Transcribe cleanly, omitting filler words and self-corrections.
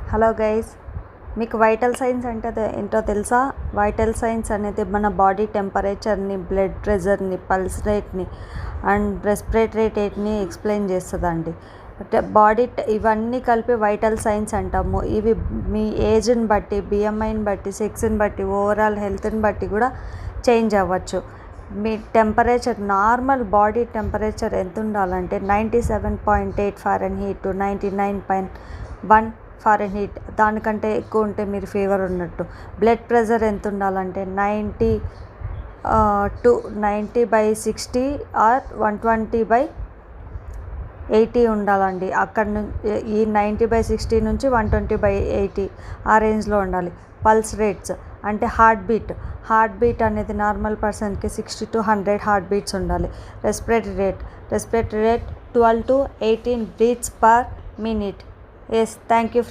Hello guys, మీకు vital signs అంటే ఏంటో తెలుసా? వైటల్ సైన్స్ అనేది మన బాడీ టెంపరేచర్ని, బ్లడ్ ప్రెషర్ని, పల్స్ రేట్ని అండ్ రెస్పిరేటరీ రేట్ని ఎక్స్ప్లెయిన్ చేస్తుందండి. బాడీ ఇవన్నీ కలిపి వైటల్ సైన్స్ అంటాము. ఇవి మీ ఏజ్ని బట్టి, బిఎంఐని బట్టి, సెక్స్ని బట్టి, ఓవరాల్ హెల్త్ని బట్టి కూడా చేంజ్ అవ్వచ్చు. మీ టెంపరేచర్, నార్మల్ బాడీ టెంపరేచర్ ఎంత ఉండాలంటే 97.8 ఫారెన్హీట్ టు 99.1 ఫారెన్హీట్. దానికంటే ఎక్కువ ఉంటే మీరు ఫీవర్ ఉన్నట్టు. బ్లడ్ ప్రెషర్ ఎంత ఉండాలంటే 90/60 ఆర్ 120/80 ఉండాలండి. అక్కడ ఈ 90/60 నుంచి 120/80 ఆ రేంజ్లో ఉండాలి. పల్స్ రేట్స్ అంటే హార్ట్ బీట్ అనేది నార్మల్ పర్సన్కి 60 to 100 హార్ట్ బీట్స్ ఉండాలి. Respiratory rate 12 to 18 breaths per minute. Yes, thank you.